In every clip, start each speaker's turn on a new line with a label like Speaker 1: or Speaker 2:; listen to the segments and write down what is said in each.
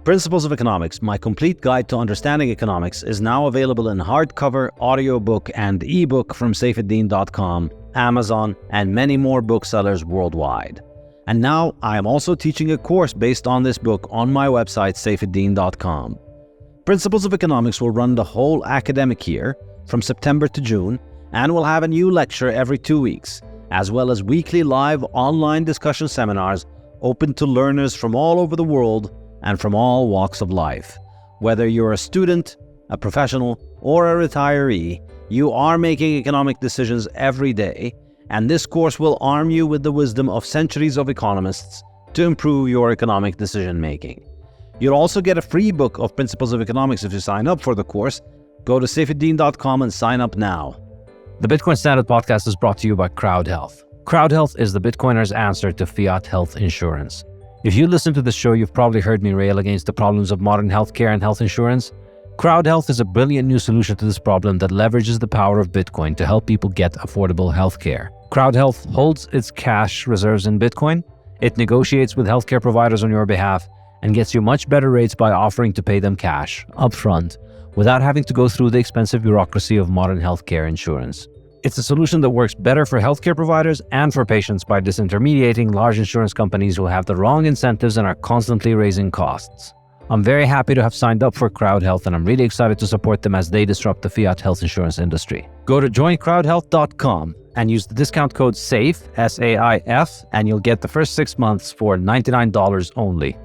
Speaker 1: Principles of Economics, my complete guide to understanding economics, is now available in hardcover, audiobook, and ebook from Saifedean.com, Amazon, and many more booksellers worldwide. And now I am also teaching a course based on this book on my website, Saifedean.com. Principles of Economics will run the whole academic year, from September to June, and will have a new lecture every 2 weeks, as well as weekly live online discussion seminars open to learners from all over the world and from all walks of life. Whether you're a student, a professional, or a retiree, you are making economic decisions every day, and this course will arm you with the wisdom of centuries of economists to improve your economic decision-making. You'll also get a free book of Principles of Economics if you sign up for the course. Go to Saifedean.com and sign up now.
Speaker 2: The Bitcoin Standard podcast is brought to you by Crowd Health. Crowd Health is the Bitcoiner's answer to fiat health insurance. If you listen to the show, you've probably heard me rail against the problems of modern healthcare and health insurance. Crowd Health is a brilliant new solution to this problem that leverages the power of Bitcoin to help people get affordable healthcare. Crowd Health holds its cash reserves in Bitcoin. It negotiates with healthcare providers on your behalf and gets you much better rates by offering to pay them cash upfront without having to go through the expensive bureaucracy of modern healthcare insurance. It's a solution that works better for healthcare providers and for patients by disintermediating large insurance companies who have the wrong incentives and are constantly raising costs. I'm very happy to have signed up for Crowd Health, and I'm really excited to support them as they disrupt the fiat health insurance industry. Go to joincrowdhealth.com and use the discount code SAIF, S-A-I-F, and you'll get the first 6 months for $99 only.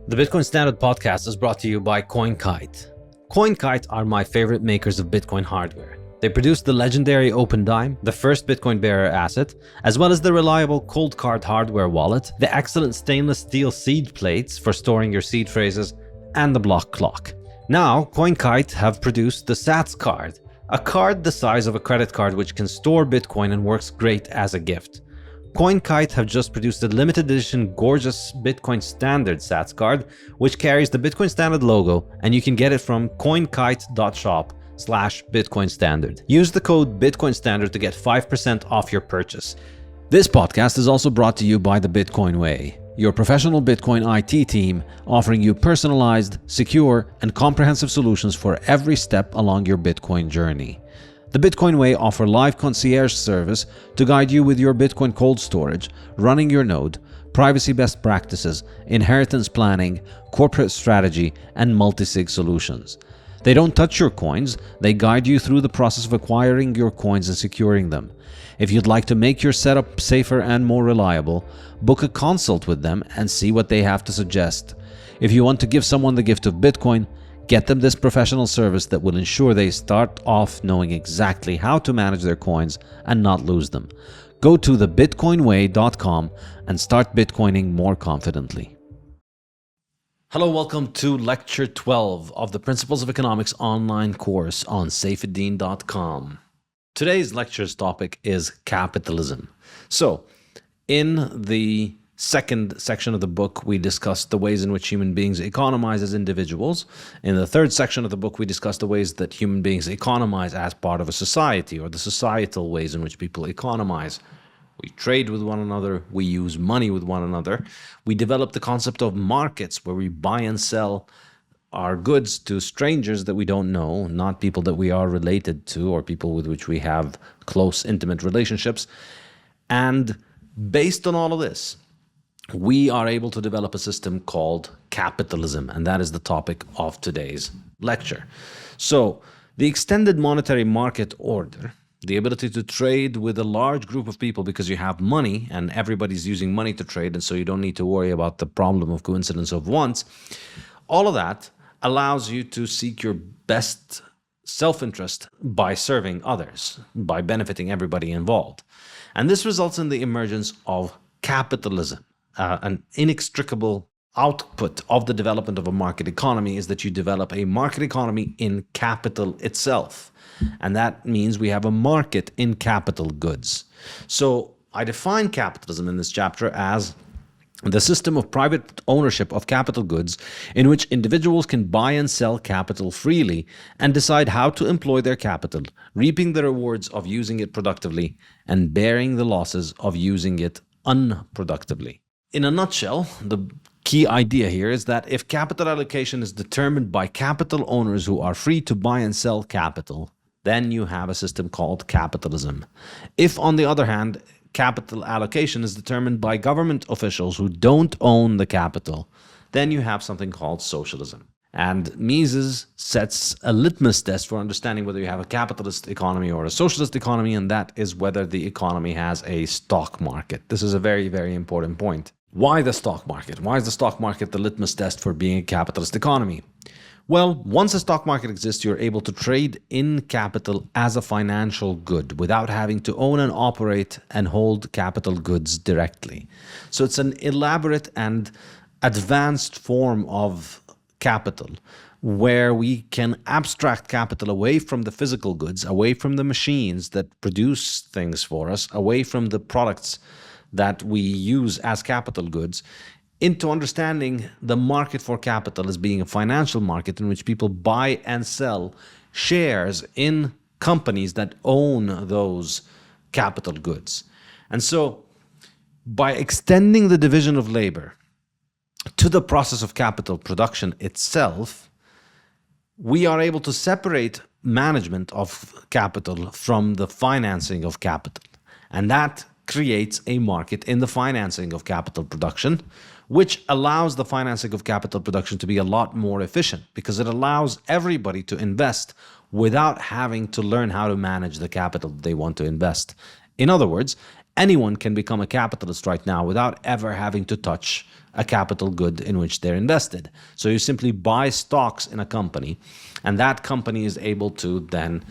Speaker 2: The Bitcoin Standard podcast is brought to you by CoinKite. CoinKite are my favorite makers of Bitcoin hardware. They produce the legendary Open Dime, the first Bitcoin bearer asset, as well as the reliable Cold Card hardware wallet, the excellent stainless steel seed plates for storing your seed phrases, and the block clock. Now, CoinKite have produced the Sats card, a card the size of a credit card which can store Bitcoin and works great as a gift. CoinKite have just produced a limited edition gorgeous Bitcoin Standard Sats card, which carries the Bitcoin Standard logo, and you can get it from coinkite.shop/Bitcoin Standard. Use the code Bitcoin Standard to get 5% off your purchase. This podcast is also brought to you by the Bitcoin Way, your professional Bitcoin IT team offering you personalized, secure, and comprehensive solutions for every step along your Bitcoin journey. The Bitcoin Way offer live concierge service to guide you with your Bitcoin cold storage, running your node, privacy best practices, inheritance planning, corporate strategy, and multi-sig solutions. They don't touch your coins, they guide you through the process of acquiring your coins and securing them. If you'd like to make your setup safer and more reliable, book a consult with them and see what they have to suggest. If you want to give someone the gift of Bitcoin, get them this professional service that will ensure they start off knowing exactly how to manage their coins and not lose them. Go to thebitcoinway.com and start Bitcoining more confidently. Hello, welcome to Lecture 12 of the Principles of Economics online course on Saifedean.com. Today's lecture's topic is capitalism. So, in the second section of the book, we discussed the ways in which human beings economize as individuals. In the third section of the book, we discussed the ways that human beings economize as part of a society, or the societal ways in which people economize. We trade with one another, we use money with one another. We develop the concept of markets, where we buy and sell our goods to strangers that we don't know, not people that we are related to or people with which we have close, intimate relationships. And based on all of this, we are able to develop a system called capitalism, and that is the topic of today's lecture. So, the extended monetary market order, the ability to trade with a large group of people because you have money and everybody's using money to trade, and so you don't need to worry about the problem of coincidence of wants, all of that allows you to seek your best self-interest by serving others, by benefiting everybody involved. And this results in the emergence of capitalism. An inextricable output of the development of a market economy is that you develop a market economy in capital itself. And that means we have a market in capital goods. So I define capitalism in this chapter as the system of private ownership of capital goods in which individuals can buy and sell capital freely and decide how to employ their capital, reaping the rewards of using it productively and bearing the losses of using it unproductively. In a nutshell, the key idea here is that if capital allocation is determined by capital owners who are free to buy and sell capital, then you have a system called capitalism. If, on the other hand, capital allocation is determined by government officials who don't own the capital, then you have something called socialism. And Mises sets a litmus test for understanding whether you have a capitalist economy or a socialist economy, and that is whether the economy has a stock market. This is a very, very important point. Why the stock market? Why is the stock market the litmus test for being a capitalist economy? Well, once a stock market exists, you're able to trade in capital as a financial good without having to own and operate and hold capital goods directly. So it's an elaborate and advanced form of capital where we can abstract capital away from the physical goods, away from the machines that produce things for us, away from the products that we use as capital goods, into understanding the market for capital as being a financial market in which people buy and sell shares in companies that own those capital goods. And so by extending the division of labor to the process of capital production itself, we are able to separate management of capital from the financing of capital. And that creates a market in the financing of capital production, which allows the financing of capital production to be a lot more efficient because it allows everybody to invest without having to learn how to manage the capital they want to invest. In other words, anyone can become a capitalist right now without ever having to touch a capital good in which they're invested. So you simply buy stocks in a company, and that company is able to then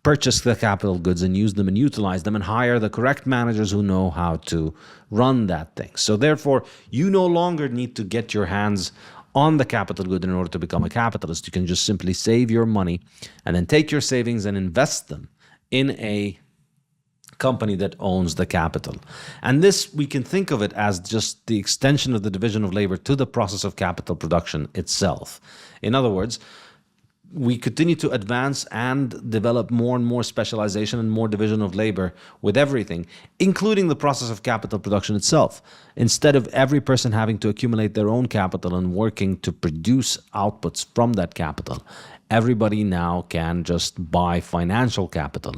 Speaker 2: purchase the capital goods and use them and utilize them and hire the correct managers who know how to run that thing. So therefore, you no longer need to get your hands on the capital good in order to become a capitalist. You can just simply save your money and then take your savings and invest them in a company that owns the capital. And this, we can think of it as just the extension of the division of labor to the process of capital production itself. In other words, we continue to advance and develop more and more specialization and more division of labor with everything, including the process of capital production itself. Instead of every person having to accumulate their own capital and working to produce outputs from that capital, everybody now can just buy financial capital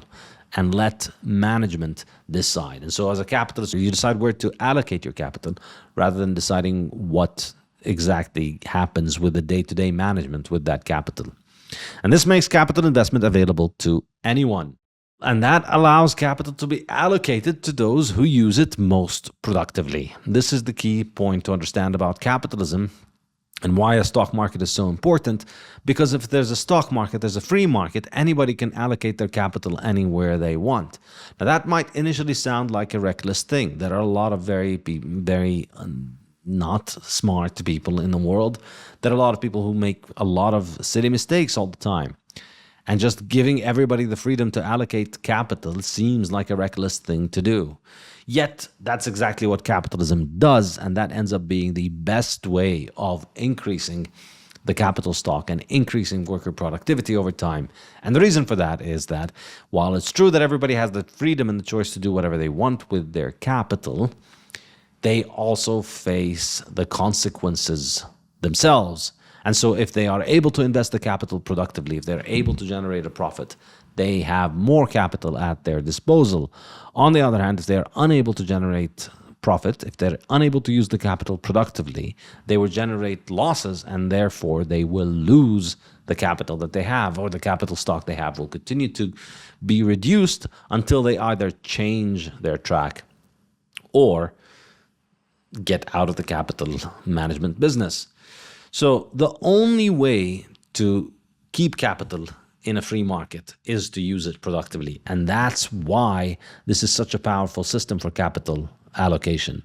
Speaker 2: and let management decide. And so as a capitalist, you decide where to allocate your capital rather than deciding what exactly happens with the day-to-day management with that capital. And this makes capital investment available to anyone. And that allows capital to be allocated to those who use it most productively. This is the key point to understand about capitalism and why a stock market is so important. Because if there's a stock market, there's a free market, anybody can allocate their capital anywhere they want. Now that might initially sound like a reckless thing. There are a lot of very not smart people in the world. There are a lot of people who make a lot of silly mistakes all the time. And just giving everybody the freedom to allocate capital seems like a reckless thing to do. Yet, that's exactly what capitalism does, and that ends up being the best way of increasing the capital stock and increasing worker productivity over time. And the reason for that is that while it's true that everybody has the freedom and the choice to do whatever they want with their capital, they also face the consequences themselves. And so if they are able to invest the capital productively, if they're able to generate a profit, they have more capital at their disposal. On the other hand, if they're unable to generate profit, if they're unable to use the capital productively, they will generate losses, and therefore they will lose the capital that they have, or the capital stock they have will continue to be reduced until they either change their track or get out of the capital management business. So the only way to keep capital in a free market is to use it productively. And that's why this is such a powerful system for capital allocation.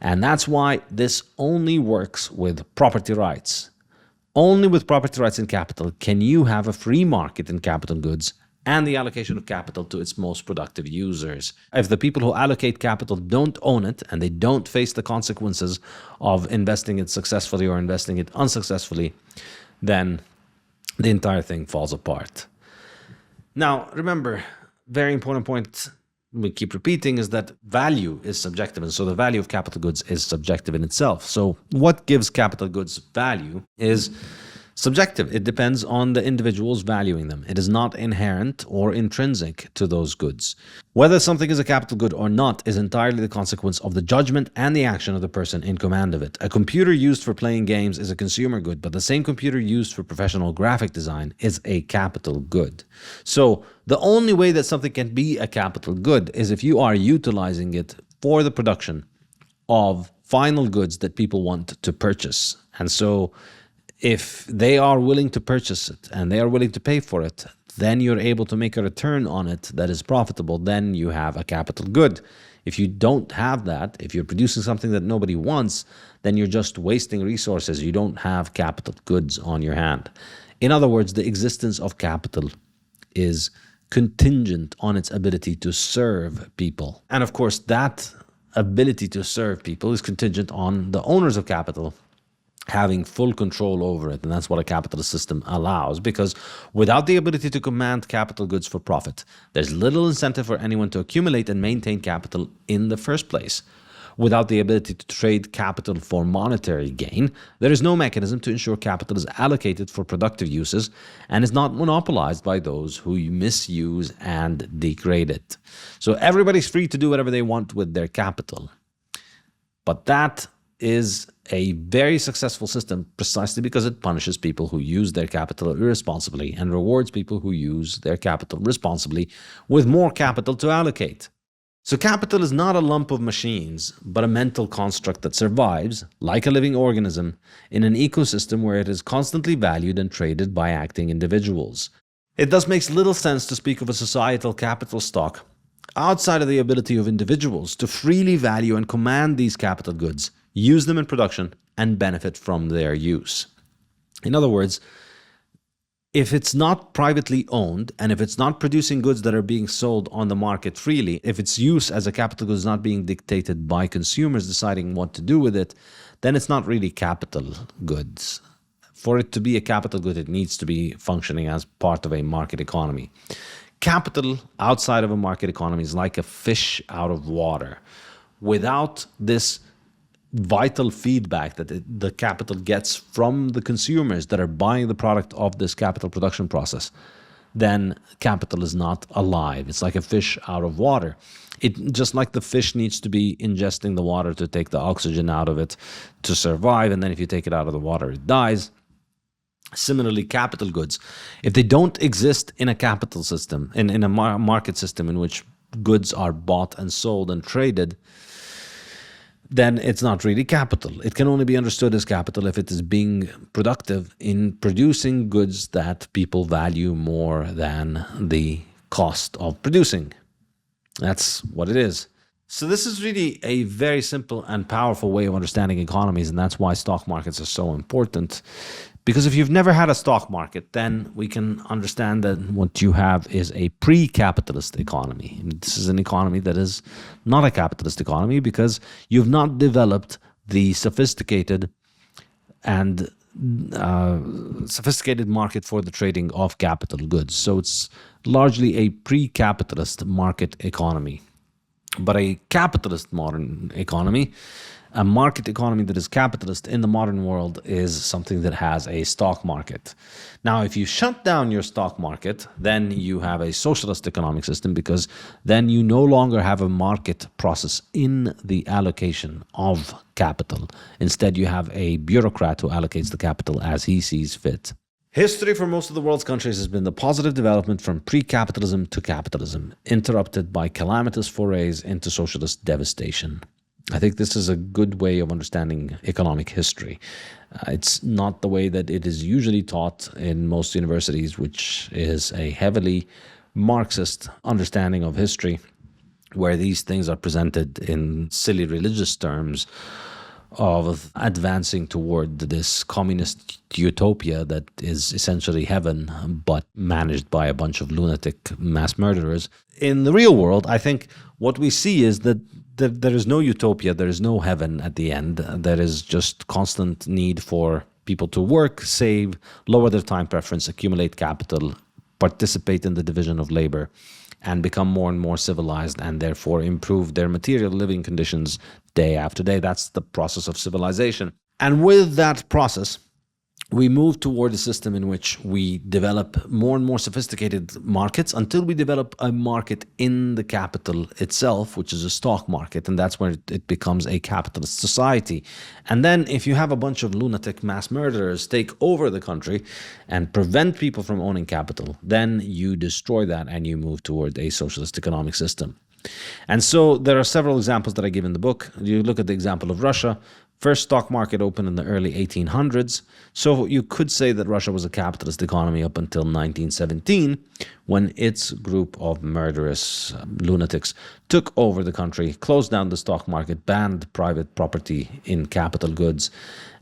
Speaker 2: And that's why this only works with property rights. Only with property rights in capital can you have a free market in capital goods and the allocation of capital to its most productive users. If the people who allocate capital don't own it and they don't face the consequences of investing it successfully or investing it unsuccessfully, then the entire thing falls apart. Now, remember, very important point, we keep repeating is that value is subjective. And so the value of capital goods is subjective in itself. So what gives capital goods value is subjective. It depends on the individuals valuing them. It is not inherent or intrinsic to those goods. Whether something is a capital good or not is entirely the consequence of the judgment and the action of the person in command of it. A computer used for playing games is a consumer good, but the same computer used for professional graphic design is a capital good. So the only way that something can be a capital good is if you are utilizing it for the production of final goods that people want to purchase. And so if they are willing to purchase it and they are willing to pay for it, then you're able to make a return on it that is profitable. Then you have a capital good. If you don't have that, if you're producing something that nobody wants, then you're just wasting resources. You don't have capital goods on your hand. In other words, the existence of capital is contingent on its ability to serve people. And of course, that ability to serve people is contingent on the owners of capital having full control over it. And that's what a capitalist system allows, because without the ability to command capital goods for profit, there's little incentive for anyone to accumulate and maintain capital in the first place. Without the ability to trade capital for monetary gain, there is no mechanism to ensure capital is allocated for productive uses and is not monopolized by those who misuse and degrade it. So everybody's free to do whatever they want with their capital. But that is a very successful system precisely because it punishes people who use their capital irresponsibly and rewards people who use their capital responsibly with more capital to allocate. So capital is not a lump of machines, but a mental construct that survives, like a living organism, in an ecosystem where it is constantly valued and traded by acting individuals. It thus makes little sense to speak of a societal capital stock outside of the ability of individuals to freely value and command these capital goods, use them in production, and benefit from their use. In other words, if it's not privately owned, and if it's not producing goods that are being sold on the market freely, if its use as a capital good is not being dictated by consumers deciding what to do with it, then it's not really capital goods. For it to be a capital good, it needs to be functioning as part of a market economy. Capital outside of a market economy is like a fish out of water. Without this vital feedback that the capital gets from the consumers that are buying the product of this capital production process, then capital is not alive. It's like a fish out of water. It just like the fish needs to be ingesting the water to take the oxygen out of it to survive, and then if you take it out of the water, it dies. Similarly, capital goods, if they don't exist in a capital system, in a market system in which goods are bought and sold and traded, then it's not really capital. It can only be understood as capital if it is being productive in producing goods that people value more than the cost of producing. That's what it is. So this is really a very simple and powerful way of understanding economies, and that's why stock markets are so important. Because if you've never had a stock market, then we can understand that what you have is a pre-capitalist economy. This is an economy that is not a capitalist economy because you've not developed the sophisticated market for the trading of capital goods. So it's largely a pre-capitalist market economy. But a capitalist modern economy, a market economy that is capitalist in the modern world, is something that has a stock market. Now, if you shut down your stock market, then you have a socialist economic system, because then you no longer have a market process in the allocation of capital. Instead, you have a bureaucrat who allocates the capital as he sees fit. History for most of the world's countries has been the positive development from pre-capitalism to capitalism, interrupted by calamitous forays into socialist devastation. I think this is a good way of understanding economic history. It's not the way that it is usually taught in most universities, which is a heavily Marxist understanding of history, where these things are presented in silly religious terms of advancing toward this communist utopia that is essentially heaven, but managed by a bunch of lunatic mass murderers. In the real world, I think what we see is that there is no utopia, there is no heaven at the end. There is just constant need for people to work, save, lower their time preference, accumulate capital, participate in the division of labor, and become more and more civilized, and therefore improve their material living conditions day after day. That's the process of civilization. And with that process, we move toward a system in which we develop more and more sophisticated markets until we develop a market in the capital itself, which is a stock market, and that's where it becomes a capitalist society. And then if you have a bunch of lunatic mass murderers take over the country and prevent people from owning capital, then you destroy that and you move toward a socialist economic system. And so there are several examples that I give in the book. You look at the example of Russia. First stock market opened in the early 1800s. So you could say that Russia was a capitalist economy up until 1917, when its group of murderous lunatics took over the country, closed down the stock market, banned private property in capital goods,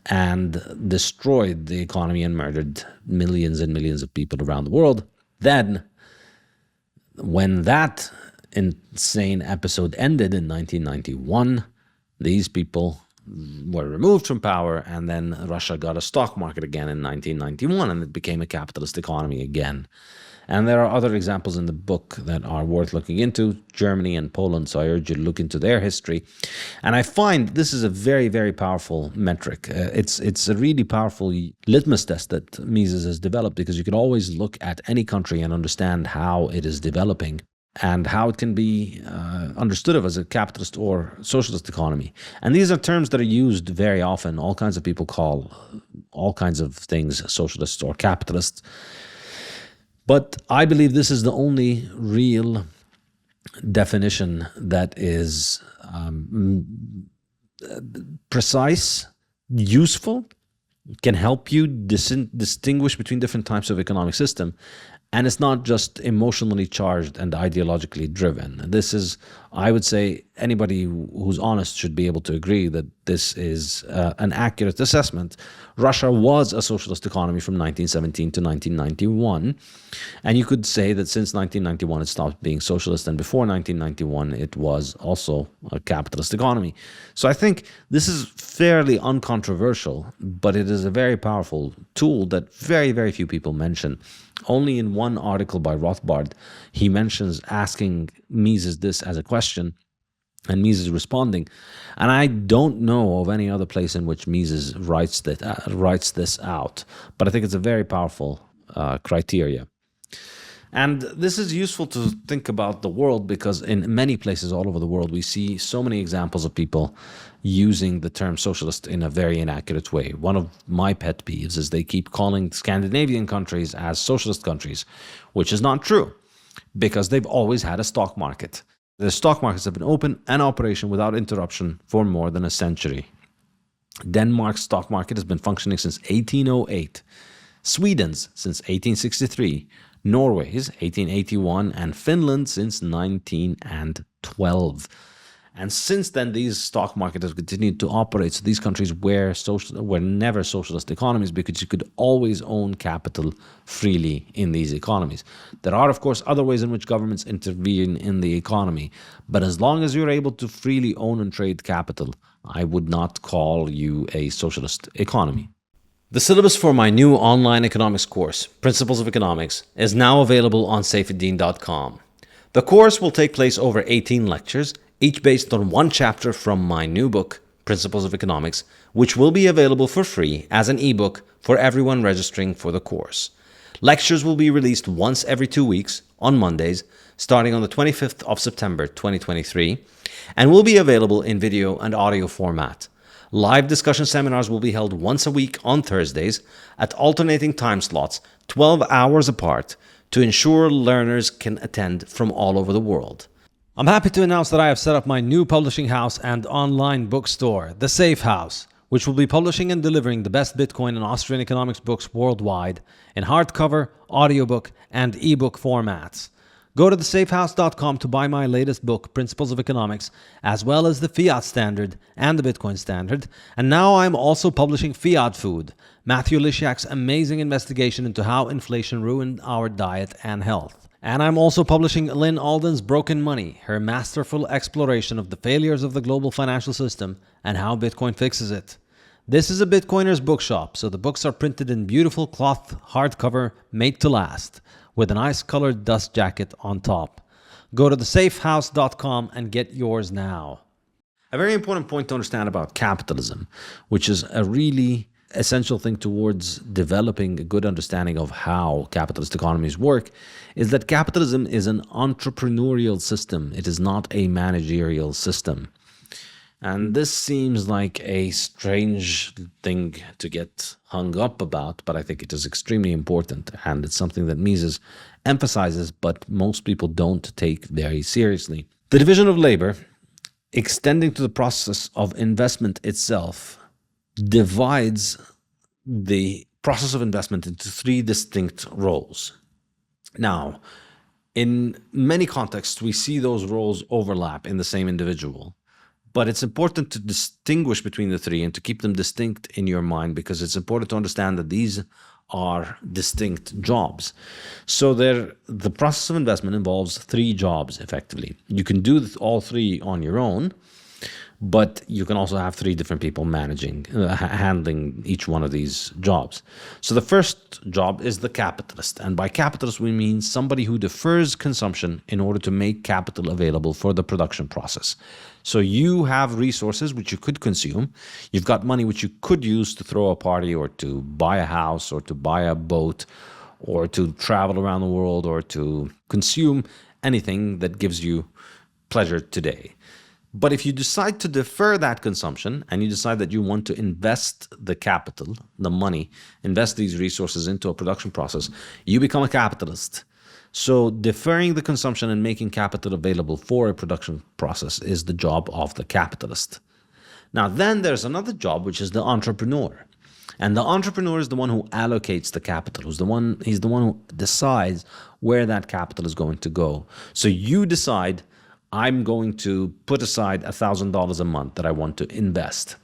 Speaker 2: and destroyed the economy and murdered millions and millions of people around the world. Then, when that insane episode ended in 1991, these people were removed from power, and then Russia got a stock market again in 1991, and it became a capitalist economy again. And there are other examples in the book that are worth looking into, Germany and Poland, so I urge you to look into their history. And I find this is a very, very powerful metric. It's a really powerful litmus test that Mises has developed, because you can always look at any country and understand how it is developing and how it can be understood of as a capitalist or socialist economy. And these are terms that are used very often. All kinds of people call all kinds of things socialist or capitalist. But I believe this is the only real definition that is precise, useful, can help you distinguish between different types of economic system. And it's not just emotionally charged and ideologically driven. This is, I would say, anybody who's honest should be able to agree that this is an accurate assessment. Russia was a socialist economy from 1917 to 1991. And you could say that since 1991 it stopped being socialist, and before 1991 it was also a capitalist economy. So I think this is fairly uncontroversial, but it is a very powerful tool that very, very few people mention. Only in one article by Rothbard, he mentions asking Mises this as a question, and Mises responding. And I don't know of any other place in which Mises writes this out, but I think it's a very powerful criteria. And this is useful to think about the world, because in many places all over the world we see so many examples of people using the term socialist in a very inaccurate way. One of my pet peeves is they keep calling Scandinavian countries as socialist countries, which is not true, because they've always had a stock market. The stock markets have been open and operation without interruption for more than a century. Denmark's stock market has been functioning since 1808, Sweden's since 1863, Norway's 1881, and Finland since 1912. And since then, these stock markets have continued to operate. So these countries were never socialist economies, because you could always own capital freely in these economies. There are, of course, other ways in which governments intervene in the economy. But as long as you're able to freely own and trade capital, I would not call you a socialist economy. The syllabus for my new online economics course, Principles of Economics, is now available on Saifedean.com. The course will take place over 18 lectures, each based on one chapter from my new book, Principles of Economics, which will be available for free as an ebook for everyone registering for the course. Lectures will be released once every 2 weeks on Mondays, starting on the 25th of September 2023, and will be available in video and audio format. Live discussion seminars will be held once a week on Thursdays at alternating time slots, 12 hours apart, to ensure learners can attend from all over the world. I'm happy to announce that I have set up my new publishing house and online bookstore, The Safe House, which will be publishing and delivering the best Bitcoin and Austrian economics books worldwide in hardcover, audiobook, and ebook formats. Go to thesafehouse.com to buy my latest book, Principles of Economics, as well as the Fiat Standard and the Bitcoin Standard. And now I'm also publishing Fiat Food, Matthew Lysiak's amazing investigation into how inflation ruined our diet and health. And I'm also publishing Lynn Alden's Broken Money, her masterful exploration of the failures of the global financial system and how Bitcoin fixes it. This is a Bitcoiner's bookshop, so the books are printed in beautiful cloth hardcover made to last, with an ice-colored dust jacket on top. Go to thesafehouse.com and get yours now. A very important point to understand about capitalism, which is a really essential thing towards developing a good understanding of how capitalist economies work, is that capitalism is an entrepreneurial system. It is not a managerial system. And this seems like a strange thing to get hung up about, but I think it is extremely important. And it's something that Mises emphasizes, but most people don't take very seriously. The division of labor, extending to the process of investment itself, divides the process of investment into three distinct roles. Now, in many contexts, we see those roles overlap in the same individual. But it's important to distinguish between the three and to keep them distinct in your mind, because it's important to understand that these are distinct jobs. So the process of investment involves three jobs, effectively. You can do all three on your own, but you can also have three different people handling each one of these jobs. So the first job is the capitalist. And by capitalist, we mean somebody who defers consumption in order to make capital available for the production process. So you have resources which you could consume. You've got money which you could use to throw a party or to buy a house or to buy a boat or to travel around the world or to consume anything that gives you pleasure today. But if you decide to defer that consumption and you decide that you want to invest the capital, the money, invest these resources into a production process, you become a capitalist. So deferring the consumption and making capital available for a production process is the job of the capitalist. Now then there's another job, which is the entrepreneur. And the entrepreneur is the one who allocates the capital. He's the one who decides where that capital is going to go. So you decide, I'm going to put aside $1,000 a month that I want to invest.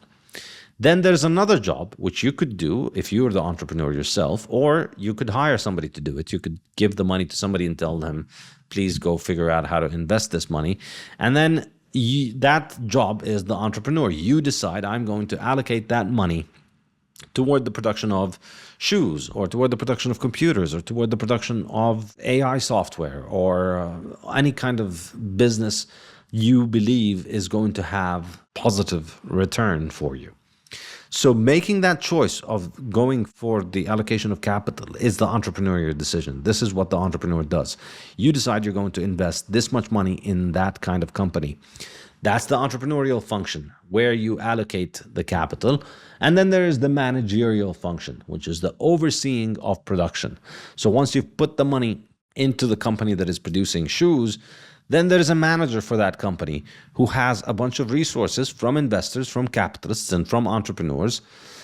Speaker 2: Then there's another job, which you could do if you were the entrepreneur yourself, or you could hire somebody to do it. You could give the money to somebody and tell them, please go figure out how to invest this money. And then that job is the entrepreneur. You decide, I'm going to allocate that money toward the production of shoes, or toward the production of computers, or toward the production of AI software, or any kind of business you believe is going to have positive return for you. So making that choice of going for the allocation of capital is the entrepreneurial decision. This is what the entrepreneur does. You decide you're going to invest this much money in that kind of company. That's the entrepreneurial function, where you allocate the capital. And then there is the managerial function, which is the overseeing of production. So once you've put the money into the company that is producing shoes, then there is a manager for that company who has a bunch of resources from investors, from capitalists, and from entrepreneurs.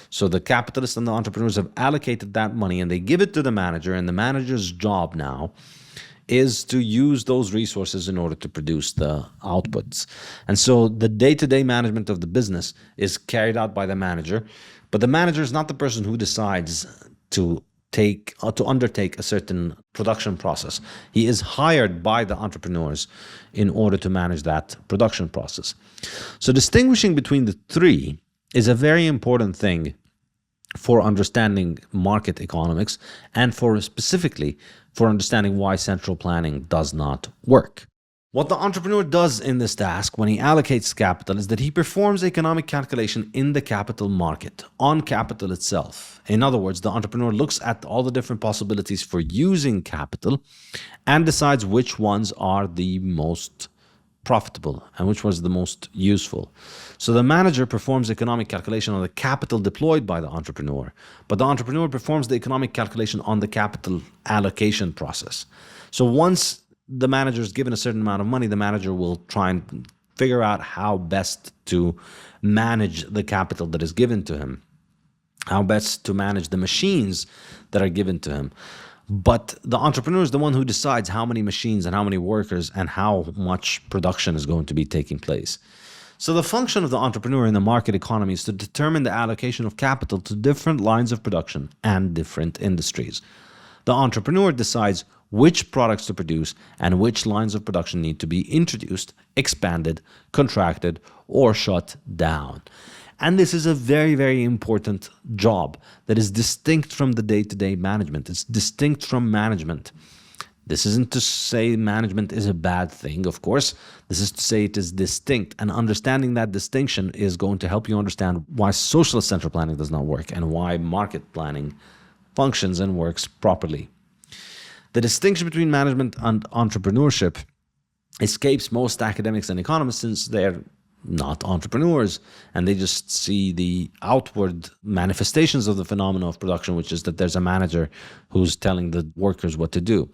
Speaker 2: So the capitalists and the entrepreneurs have allocated that money and they give it to the manager, and the manager's job now is to use those resources in order to produce the outputs. And so the day-to-day management of the business is carried out by the manager, but the manager is not the person who decides to undertake a certain production process. He is hired by the entrepreneurs in order to manage that production process. So distinguishing between the three is a very important thing for understanding market economics and specifically for understanding why central planning does not work. What the entrepreneur does in this task when he allocates capital is that he performs economic calculation in the capital market, on capital itself. In other words, the entrepreneur looks at all the different possibilities for using capital and decides which ones are the most profitable and which was the most useful. So the manager performs economic calculation on the capital deployed by the entrepreneur, but the entrepreneur performs the economic calculation on the capital allocation process. So once the manager is given a certain amount of money, the manager will try and figure out how best to manage the capital that is given to him, how best to manage the machines that are given to him. But the entrepreneur is the one who decides how many machines and how many workers and how much production is going to be taking place. So the function of the entrepreneur in the market economy is to determine the allocation of capital to different lines of production and different industries. The entrepreneur decides which products to produce and which lines of production need to be introduced, expanded, contracted, or shut down. And this is a very, very important job that is distinct from the day-to-day management. It's distinct from management. This isn't to say management is a bad thing, of course. This is to say it is distinct. And understanding that distinction is going to help you understand why socialist central planning does not work and why market planning functions and works properly. The distinction between management and entrepreneurship escapes most academics and economists since they're not entrepreneurs and they just see the outward manifestations of the phenomena of production, which is that there's a manager who's telling the workers what to do.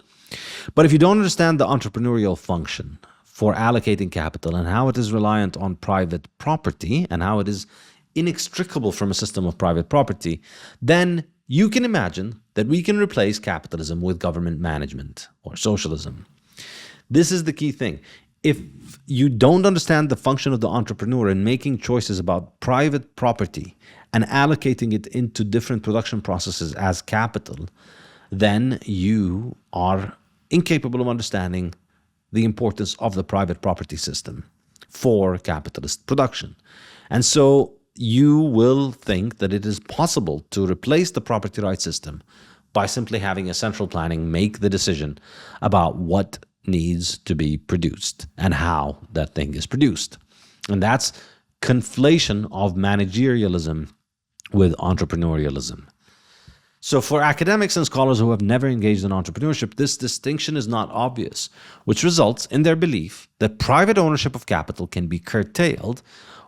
Speaker 2: But if you don't understand the entrepreneurial function for allocating capital and how it is reliant on private property and how it is inextricable from a system of private property, then you can imagine that we can replace capitalism with government management or socialism. This is the key thing. If you don't understand the function of the entrepreneur in making choices about private property and allocating it into different production processes as capital, then you are incapable of understanding the importance of the private property system for capitalist production. And so you will think that it is possible to replace the property rights system by simply having a central planning make the decision about what needs to be produced and how that thing is produced. And that's conflation of managerialism with entrepreneurialism. So for academics and scholars who have never engaged in entrepreneurship, this distinction is not obvious, which results in their belief that private ownership of capital can be curtailed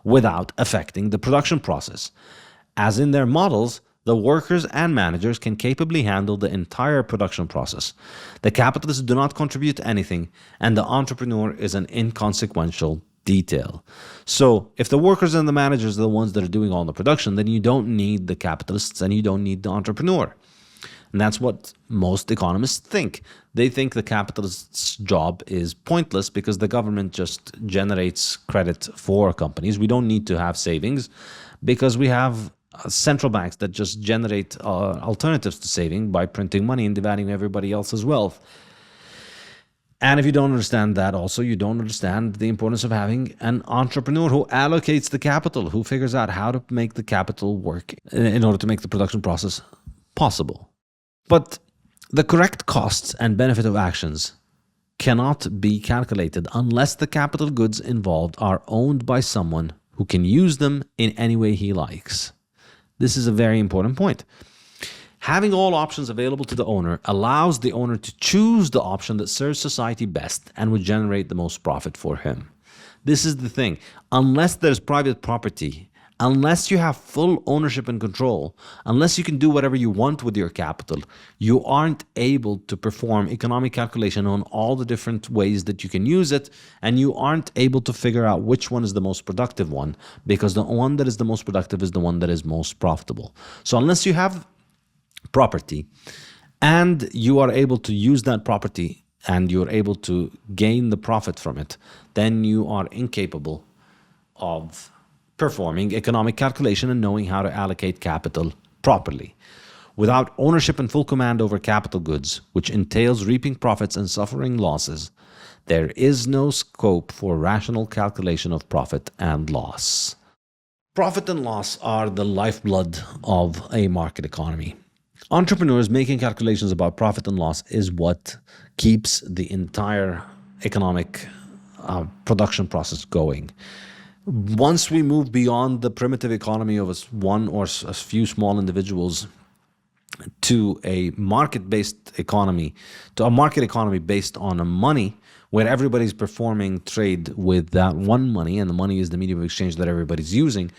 Speaker 2: without affecting the production process. As in their models, the workers and managers can capably handle the entire production process. The capitalists do not contribute anything, and the entrepreneur is an inconsequential detail. So if the workers and the managers are the ones that are doing all the production, then you don't need the capitalists and you don't need the entrepreneur. And that's what most economists think. They think the capitalist's job is pointless because the government just generates credit for companies. We don't need to have savings because we have central banks that just generate alternatives to saving by printing money and devaluing everybody else's wealth. And if you don't understand that also, you don't understand the importance of having an entrepreneur who allocates the capital, who figures out how to make the capital work in order to make the production process possible. But the correct costs and benefit of actions cannot be calculated unless the capital goods involved are owned by someone who can use them in any way he likes. This is a very important point. Having all options available to the owner allows the owner to choose the option that serves society best and would generate the most profit for him. This is the thing. Unless there's private property, unless you have full ownership and control, unless you can do whatever you want with your capital, you aren't able to perform economic calculation on all the different ways that you can use it, and you aren't able to figure out which one is the most productive one, because the one that is the most productive is the one that is most profitable. So unless you have property and you are able to use that property and you're able to gain the profit from it, then you are incapable of performing economic calculation and knowing how to allocate capital properly. Without ownership and full command over capital goods, which entails reaping profits and suffering losses, there is no scope for rational calculation of profit and loss. Profit and loss are the lifeblood of a market economy. Entrepreneurs making calculations about profit and loss is what keeps the entire economic production process going. Once we move beyond the primitive economy of one or a few small individuals to a market-based economy, to a market economy based on a money where everybody's performing trade with that one money and the money is the medium of exchange that everybody's using,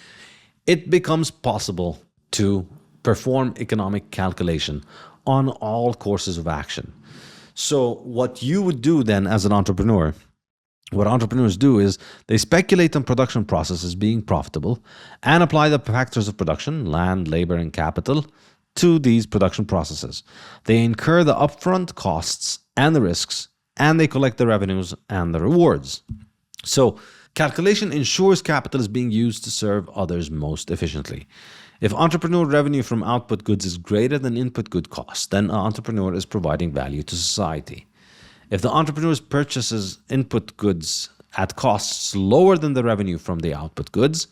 Speaker 2: it becomes possible to perform economic calculation on all courses of action. So what you would do then as an entrepreneur, what entrepreneurs do is they speculate on production processes being profitable and apply the factors of production, land, labor, and capital to these production processes. They incur the upfront costs and the risks, and they collect the revenues and the rewards. So calculation ensures capital is being used to serve others most efficiently. If entrepreneur revenue from output goods is greater than input good cost, then an entrepreneur is providing value to society. If the entrepreneur purchases input goods at costs lower than the revenue from the output goods,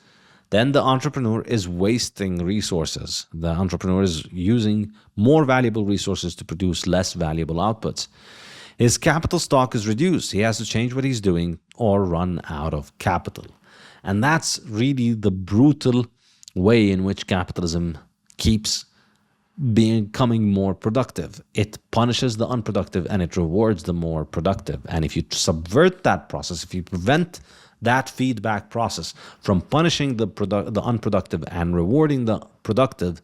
Speaker 2: then the entrepreneur is wasting resources. The entrepreneur is using more valuable resources to produce less valuable outputs. His capital stock is reduced. He has to change what he's doing or run out of capital. And that's really the brutal way in which capitalism keeps becoming more productive. It punishes the unproductive and it rewards the more productive. And if you subvert that process, if you prevent that feedback process from punishing the unproductive and rewarding the productive,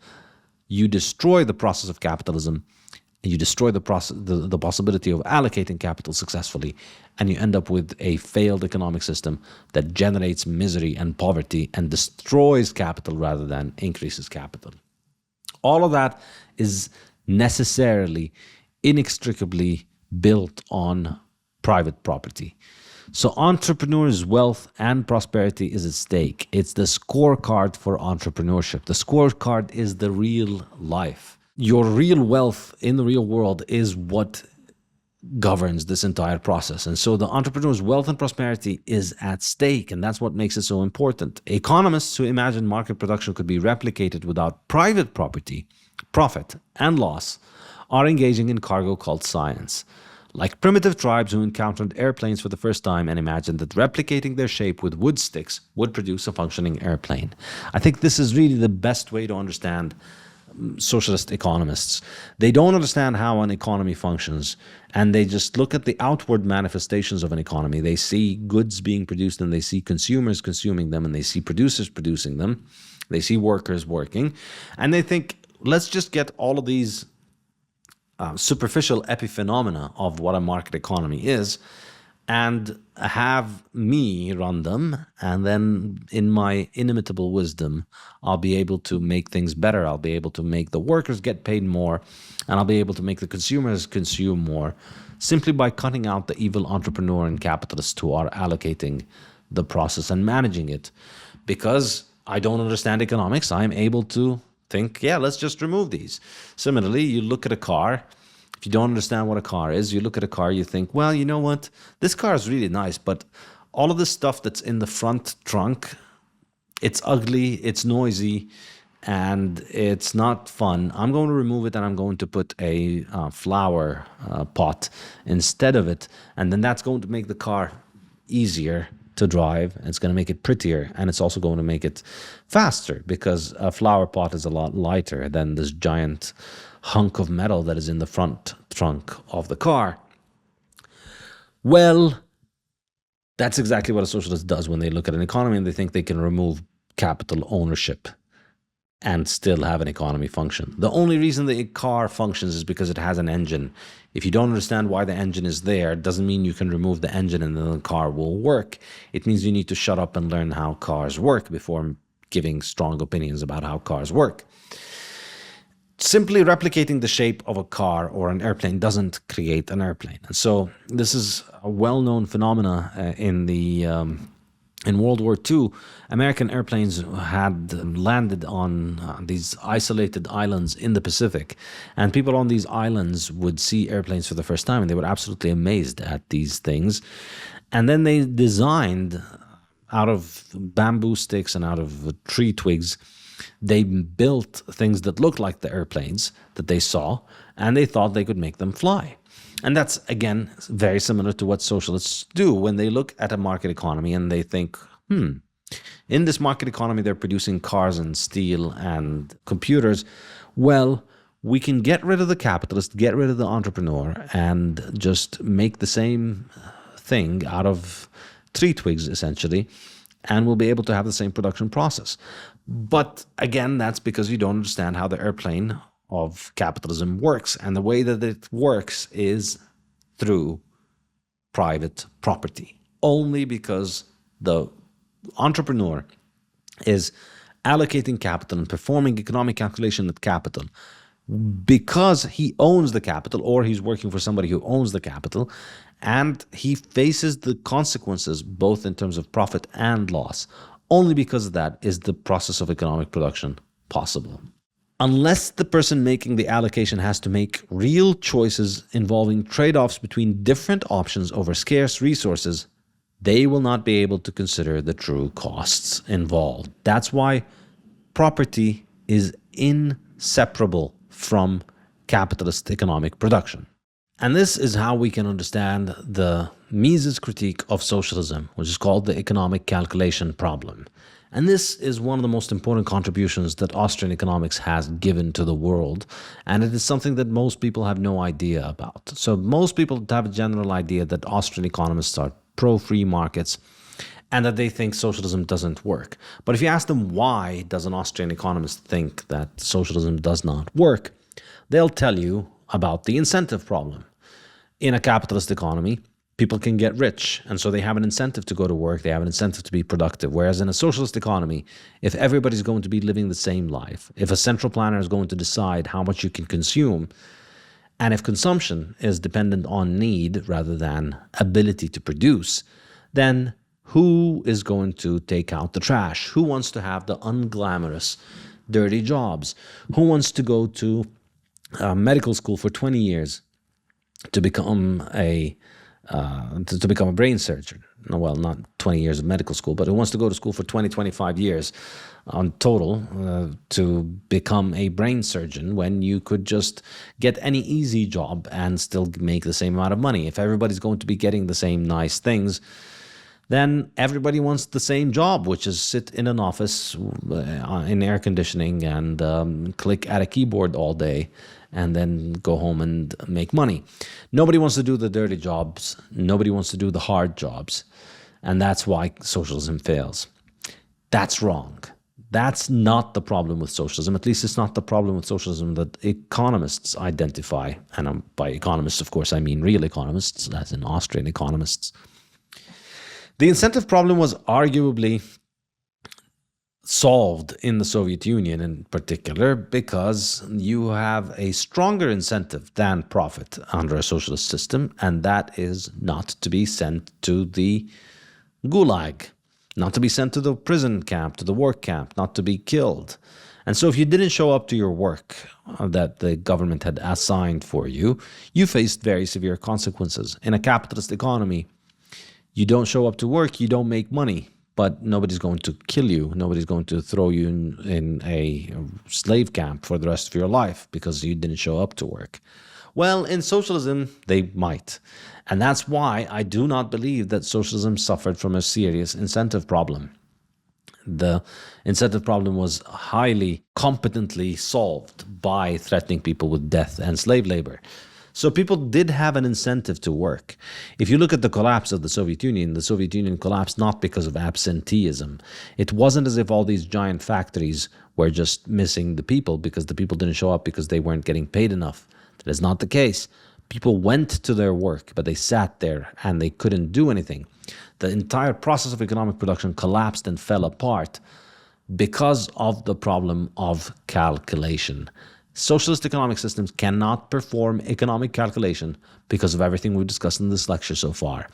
Speaker 2: you destroy the process of capitalism, and you destroy the possibility of allocating capital successfully, and you end up with a failed economic system that generates misery and poverty and destroys capital rather than increases capital. All of that is necessarily, inextricably built on private property. So entrepreneurs' wealth and prosperity is at stake. It's the scorecard for entrepreneurship. The scorecard is the real life. Your real wealth in the real world is what governs this entire process. And so the entrepreneur's wealth and prosperity is at stake, and that's what makes it so important. Economists who imagine market production could be replicated without private property, profit, and loss are engaging in cargo cult science. Like primitive tribes who encountered airplanes for the first time and imagined that replicating their shape with wood sticks would produce a functioning airplane. I think this is really the best way to understand socialist economists. They don't understand how an economy functions, and they just look at the outward manifestations of an economy. They see goods being produced, and they see consumers consuming them, and they see producers producing them. They see workers working, and they think, let's just get all of these superficial epiphenomena of what a market economy is and have me run them, and then in my inimitable wisdom, I'll be able to make things better. I'll be able to make the workers get paid more, and I'll be able to make the consumers consume more, simply by cutting out the evil entrepreneur and capitalist who are allocating the process and managing it. Because I don't understand economics, I'm able to think, yeah, let's just remove these. Similarly, you look at a car. If you don't understand what a car is, you look at a car, you think, well, you know what? This car is really nice, but all of this stuff that's in the front trunk, it's ugly, it's noisy, and it's not fun. I'm going to remove it, and I'm going to put a flower pot instead of it. And then that's going to make the car easier to drive. It's going to make it prettier, and it's also going to make it faster, because a flower pot is a lot lighter than this giant hunk of metal that is in the front trunk of the car. Well, that's exactly what a socialist does when they look at an economy and they think they can remove capital ownership and still have an economy function. The only reason the car functions is because it has an engine. If you don't understand why the engine is there, it doesn't mean you can remove the engine and then the car will work. It means you need to shut up and learn how cars work before giving strong opinions about how cars work. Simply replicating the shape of a car or an airplane doesn't create an airplane. And so this is a well-known phenomena in World War II. American airplanes had landed on these isolated islands in the Pacific, and people on these islands would see airplanes for the first time, and they were absolutely amazed at these things. And then they designed, out of bamboo sticks and out of tree twigs, they built things that looked like the airplanes that they saw, and they thought they could make them fly. And that's, again, very similar to what socialists do when they look at a market economy and they think, in this market economy, they're producing cars and steel and computers. Well, we can get rid of the capitalist, get rid of the entrepreneur, and just make the same thing out of tree twigs, essentially, and we'll be able to have the same production process. But again, that's because you don't understand how the airplane of capitalism works. And the way that it works is through private property. Only because the entrepreneur is allocating capital and performing economic calculation with capital, because he owns the capital, or he's working for somebody who owns the capital, and he faces the consequences both in terms of profit and loss. Only because of that is the process of economic production possible. Unless the person making the allocation has to make real choices involving trade-offs between different options over scarce resources, they will not be able to consider the true costs involved. That's why property is inseparable from capitalist economic production.
Speaker 1: And this is how we can understand the Mises critique of socialism, which is called the economic calculation problem. And this is one of the most important contributions that Austrian economics has given to the world. And it is something that most people have no idea about. So most people have a general idea that Austrian economists are pro-free markets and that they think socialism doesn't work. But if you ask them why does an Austrian economist think that socialism does not work, they'll tell you about the incentive problem. In a capitalist economy, people can get rich, and so they have an incentive to go to work, they have an incentive to be productive. Whereas in a socialist economy, if everybody's going to be living the same life, if a central planner is going to decide how much you can consume, and if consumption is dependent on need rather than ability to produce, then who is going to take out the trash? Who wants to have the unglamorous, dirty jobs? Who wants to go to medical school for 20 years to become a brain surgeon? Well, not 20 years of medical school, but who wants to go to school for 20, 25 years on total to become a brain surgeon when you could just get any easy job and still make the same amount of money? If everybody's going to be getting the same nice things, then everybody wants the same job, which is sit in an office in air conditioning and click at a keyboard all day and then go home and make money. Nobody wants to do the dirty jobs. Nobody wants to do the hard jobs. And that's why socialism fails. That's wrong. That's not the problem with socialism. At least it's not the problem with socialism that economists identify. And by economists, of course, I mean real economists, as in Austrian economists. The incentive problem was arguably solved in the Soviet Union in particular because you have a stronger incentive than profit under a socialist system, and that is not to be sent to the gulag, not to be sent to the prison camp, to the work camp, not to be killed. And so if you didn't show up to your work that the government had assigned for you, you faced very severe consequences. In a capitalist economy, you don't show up to work, you don't make money, but nobody's going to kill you. Nobody's going to throw you in a slave camp for the rest of your life because you didn't show up to work. Well, in socialism, they might. And that's why I do not believe that socialism suffered from a serious incentive problem. The incentive problem was highly competently solved by threatening people with death and slave labor. So people did have an incentive to work. If you look at the collapse of the Soviet Union collapsed not because of absenteeism. It wasn't as if all these giant factories were just missing the people because the people didn't show up because they weren't getting paid enough. That is not the case. People went to their work, but they sat there and they couldn't do anything. The entire process of economic production collapsed and fell apart because of the problem of calculation. Socialist economic systems cannot perform economic calculation because of everything we've discussed in this lecture so far,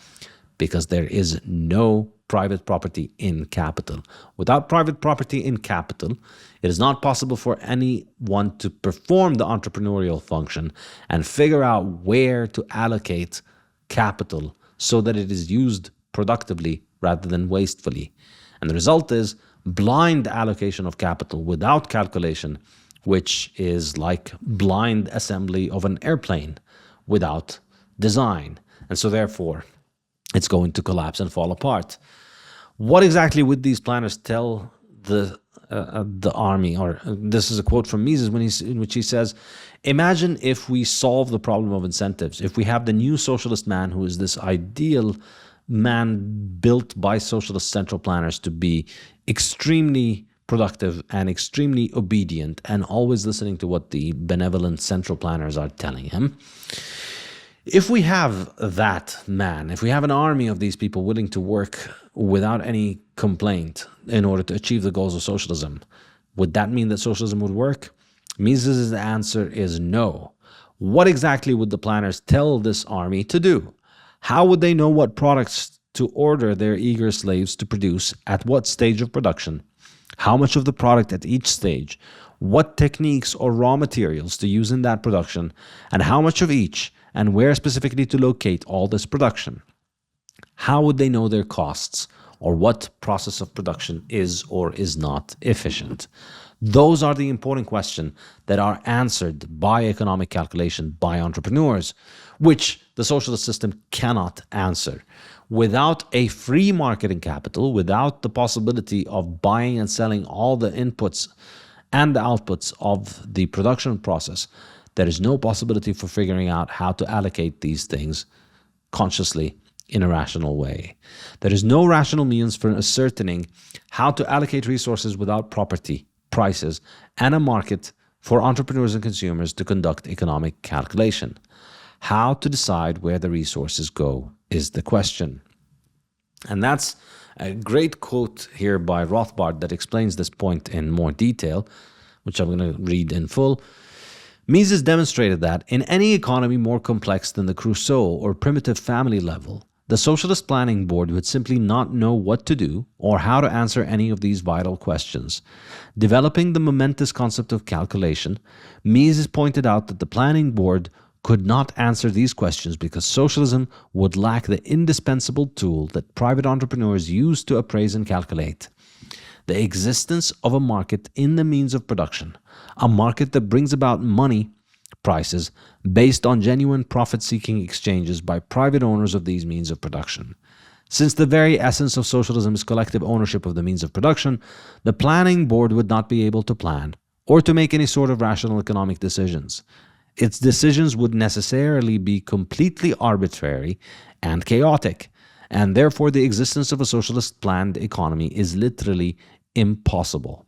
Speaker 1: because there is no private property in capital. Without private property in capital, it is not possible for anyone to perform the entrepreneurial function and figure out where to allocate capital so that it is used productively rather than wastefully. And the result is blind allocation of capital without calculation, which is like blind assembly of an airplane without design. And so therefore, it's going to collapse and fall apart. What exactly would these planners tell the army? Or this is a quote from Mises in which he says, imagine if we solve the problem of incentives, if we have the new socialist man who is this ideal man built by socialist central planners to be extremely productive and extremely obedient and always listening to what the benevolent central planners are telling him. If we have that man, if we have an army of these people willing to work without any complaint in order to achieve the goals of socialism, would that mean that socialism would work? Mises' answer is no. What exactly would the planners tell this army to do? How would they know what products to order their eager slaves to produce at what stage of production? How much of the product at each stage, what techniques or raw materials to use in that production, and how much of each, and where specifically to locate all this production? How would they know their costs? or what process of production is or is not efficient. Those are the important questions that are answered by economic calculation by entrepreneurs, which the socialist system cannot answer. Without a free market in capital, without the possibility of buying and selling all the inputs and the outputs of the production process, there is no possibility for figuring out how to allocate these things consciously in a rational way. There is no rational means for ascertaining how to allocate resources without property, prices, and a market for entrepreneurs and consumers to conduct economic calculation. How to decide where the resources go is the question. And that's a great quote here by Rothbard that explains this point in more detail, which I'm going to read in full. Mises demonstrated that in any economy more complex than the Crusoe or primitive family level, the Socialist Planning Board would simply not know what to do or how to answer any of these vital questions. Developing the momentous concept of calculation, Mises pointed out that the Planning Board could not answer these questions because socialism would lack the indispensable tool that private entrepreneurs use to appraise and calculate: the existence of a market in the means of production, a market that brings about money prices based on genuine profit-seeking exchanges by private owners of these means of production. Since the very essence of socialism is collective ownership of the means of production, the planning board would not be able to plan or to make any sort of rational economic decisions. Its decisions would necessarily be completely arbitrary and chaotic, and therefore the existence of a socialist planned economy is literally impossible.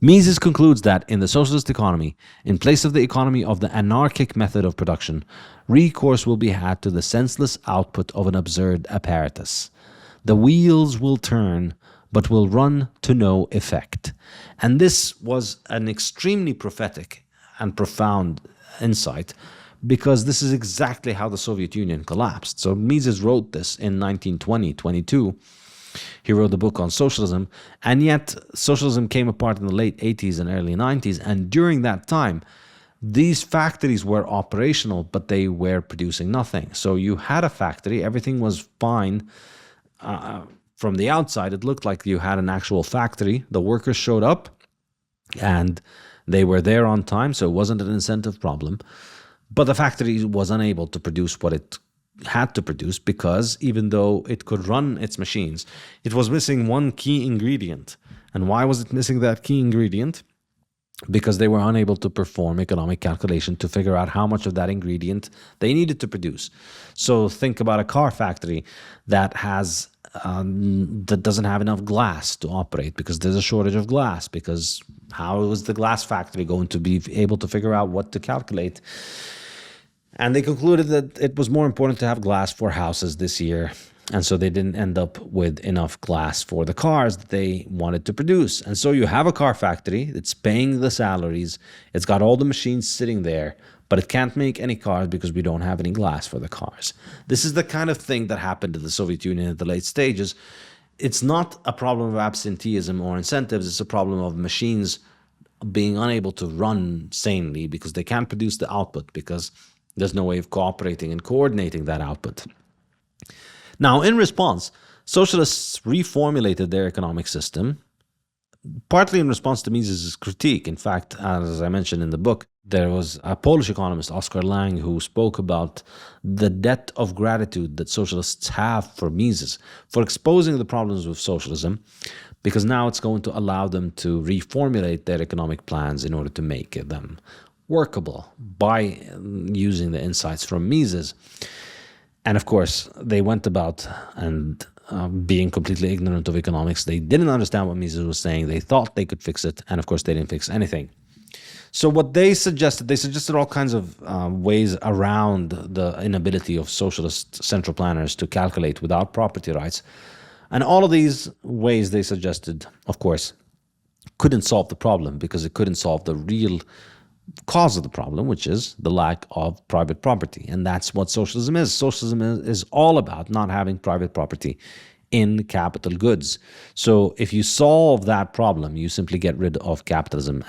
Speaker 1: Mises concludes that in the socialist economy, in place of the economy of the anarchic method of production, recourse will be had to the senseless output of an absurd apparatus. The wheels will turn, but will run to no effect. And this was an extremely prophetic and profound insight, because this is exactly how the Soviet Union collapsed. So Mises wrote this in 1920-22. He wrote the book on socialism, and yet socialism came apart in the late 80s and early 90s, and during that time, these factories were operational, but they were producing nothing. So you had a factory, everything was fine. From the outside, it looked like you had an actual factory. The workers showed up, and they were there on time, so it wasn't an incentive problem. But the factory was unable to produce what it had to produce, because even though it could run its machines, it was missing one key ingredient. And why was it missing that key ingredient? Because they were unable to perform economic calculation to figure out how much of that ingredient they needed to produce. So think about a car factory that has that doesn't have enough glass to operate because there's a shortage of glass. Because how is the glass factory going to be able to figure out what to calculate? And they concluded that it was more important to have glass for houses this year. And so they didn't end up with enough glass for the cars that they wanted to produce. And so you have a car factory that's paying the salaries. It's got all the machines sitting there, but it can't make any cars because we don't have any glass for the cars. This is the kind of thing that happened to the Soviet Union at the late stages. It's not a problem of absenteeism or incentives. It's a problem of machines being unable to run sanely because they can't produce the output, because there's no way of cooperating and coordinating that output. Now, in response, socialists reformulated their economic system, partly in response to Mises' critique. In fact, as I mentioned in the book, there was a Polish economist, Oskar Lang, who spoke about the debt of gratitude that socialists have for Mises for exposing the problems with socialism, because now it's going to allow them to reformulate their economic plans in order to make them workable by using the insights from Mises. And of course, they went about and being completely ignorant of economics. They didn't understand what Mises was saying. They thought they could fix it, and of course, they didn't fix anything. So what they suggested all kinds of ways around the inability of socialist central planners to calculate without property rights. And all of these ways they suggested, of course, couldn't solve the problem, because it couldn't solve the real cause of the problem, which is the lack of private property. And that's what socialism is. Socialism is all about not having private property in capital goods. So if you solve that problem, you simply get rid of capitalism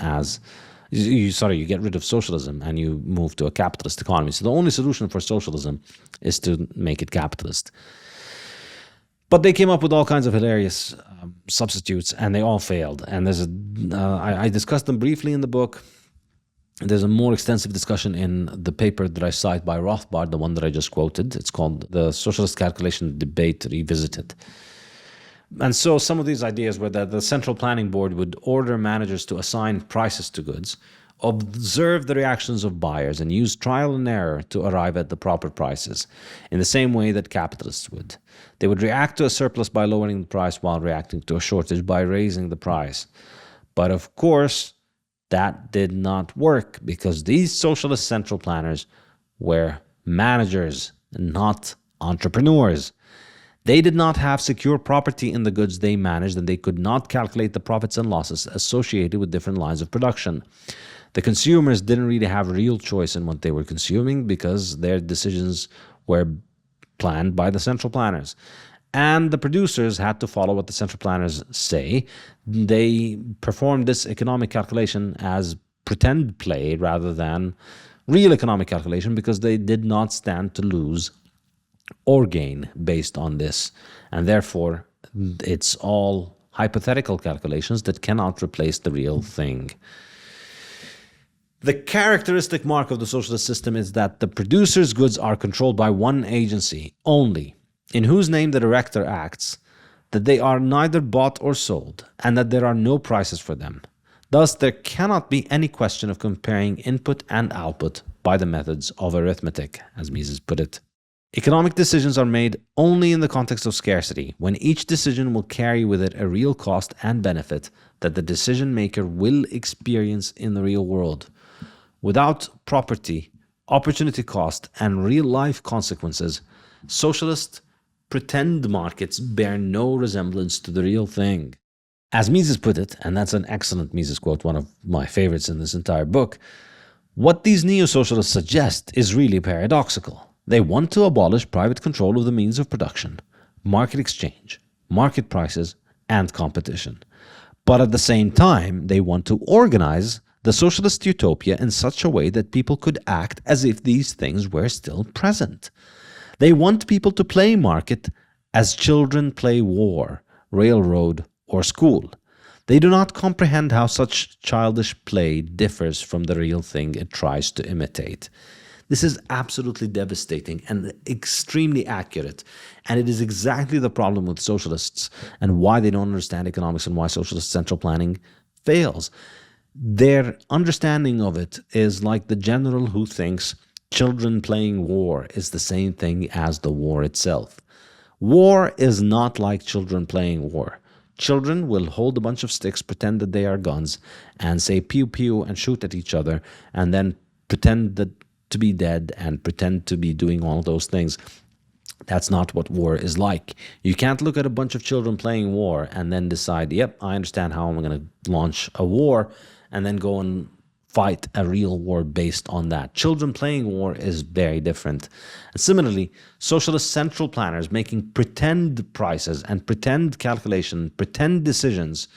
Speaker 1: you get rid of socialism and you move to a capitalist economy. So the only solution for socialism is to make it capitalist.
Speaker 2: But they came up with all kinds of hilarious substitutes, and they all failed. And I discussed them briefly in the book. There's a more extensive discussion in the paper that I cite by Rothbard, the one that I just quoted. It's called The Socialist Calculation Debate Revisited. And so some of these ideas were that the Central Planning Board would order managers to assign prices to goods, observe the reactions of buyers, and use trial and error to arrive at the proper prices, in the same way that capitalists would. They would react to a surplus by lowering the price while reacting to a shortage by raising the price. But of course, that did not work because these socialist central planners were managers, not entrepreneurs. They did not have secure property in the goods they managed, and they could not calculate the profits and losses associated with different lines of production. The consumers didn't really have real choice in what they were consuming because their decisions were planned by the central planners. And the producers had to follow what the central planners say. They performed this economic calculation as pretend play rather than real economic calculation because they did not stand to lose or gain based on this. And therefore, it's all hypothetical calculations that cannot replace the real thing. The characteristic mark of the socialist system is that the producer's goods are controlled by one agency only, in whose name the director acts, that they are neither bought or sold, and that there are no prices for them. Thus, there cannot be any question of comparing input and output by the methods of arithmetic, as Mises put it. Economic decisions are made only in the context of scarcity, when each decision will carry with it a real cost and benefit that the decision maker will experience in the real world. Without property, opportunity cost, and real-life consequences, socialist pretend markets bear no resemblance to the real thing. As Mises put it, and that's an excellent Mises quote, one of my favorites in this entire book, what these neo-socialists suggest is really paradoxical. They want to abolish private control of the means of production, market exchange, market prices, and competition. But at the same time, they want to organize the socialist utopia in such a way that people could act as if these things were still present. They want people to play market as children play war, railroad, or school. They do not comprehend how such childish play differs from the real thing it tries to imitate. This is absolutely devastating and extremely accurate, and it is exactly the problem with socialists and why they don't understand economics and why socialist central planning fails. Their understanding of it is like the general who thinks children playing war is the same thing as the war itself. War is not like children playing war. Children will hold a bunch of sticks, pretend that they are guns, and say pew pew and shoot at each other, and then pretend to be dead and pretend to be doing all those things. That's not what war is like. You can't look at a bunch of children playing war and then decide, yep, I understand how I'm going to launch a war, and then go and fight a real war based on that. Children playing war is very different. And similarly, socialist central planners making pretend prices and pretend calculation, pretend decisions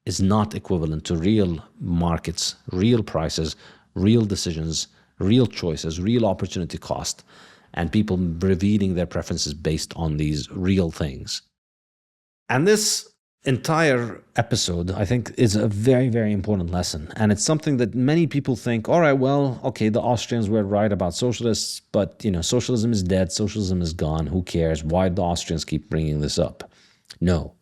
Speaker 2: is not equivalent to real markets, real prices, real decisions, real choices, real opportunity cost, and people revealing their preferences based on these real things. And this entire episode, I think, is a very, very important lesson. And it's something that many people think, all right, well, okay, the Austrians were right about socialists, but, socialism is dead, socialism is gone, who cares? Why do the Austrians keep bringing this up? No.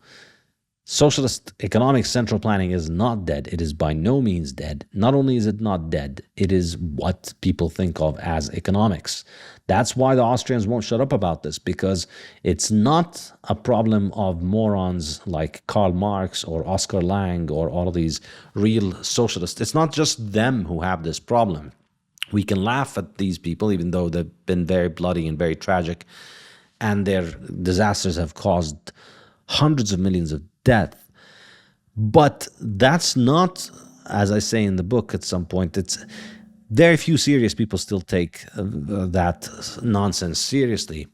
Speaker 2: Socialist economic central planning is not dead. It is by no means dead. Not only is it not dead, it is what people think of as economics. That's why the Austrians won't shut up about this, because it's not a problem of morons like Karl Marx or Oscar Lange or all of these real socialists. It's not just them who have this problem. We can laugh at these people, even though they've been very bloody and very tragic, and their disasters have caused hundreds of millions of death. But that's not, as I say in the book at some point, it's very few serious people still take that nonsense seriously.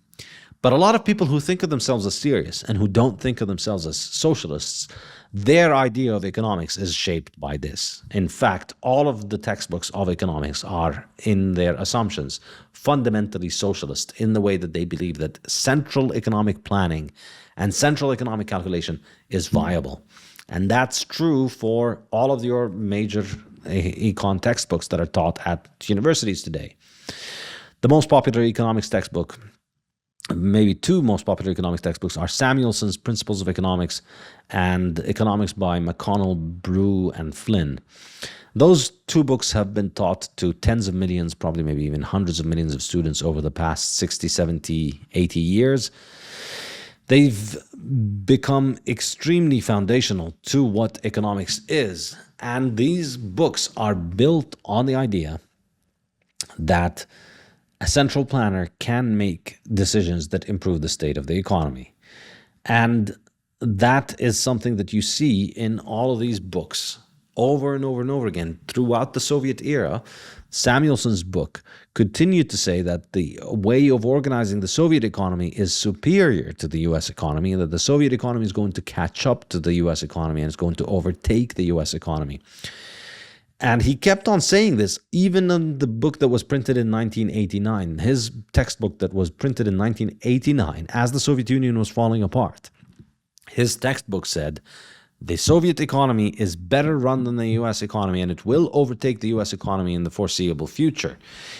Speaker 2: But a lot of people who think of themselves as serious and who don't think of themselves as socialists, their idea of economics is shaped by this. In fact, all of the textbooks of economics are, in their assumptions, fundamentally socialist in the way that they believe that central economic planning and central economic calculation is viable. And that's true for all of your major econ textbooks that are taught at universities today. The most popular economics textbook, maybe two most popular economics textbooks, are Samuelson's Principles of Economics and Economics by McConnell, Brew, and Flynn. Those two books have been taught to tens of millions, probably maybe even hundreds of millions of students over the past 60, 70, 80 years. They've become extremely foundational to what economics is. And these books are built on the idea that a central planner can make decisions that improve the state of the economy. And that is something that you see in all of these books over and over and over again. Throughout the Soviet era, Samuelson's book continued to say that the way of organizing the Soviet economy is superior to the US economy, and that the Soviet economy is going to catch up to the US economy and is going to overtake the US economy. And he kept on saying this even in the book that was printed in 1989, his textbook that was printed in 1989 as the Soviet Union was falling apart. His textbook said, the Soviet economy is better run than the US economy, and it will overtake the US economy in the foreseeable future.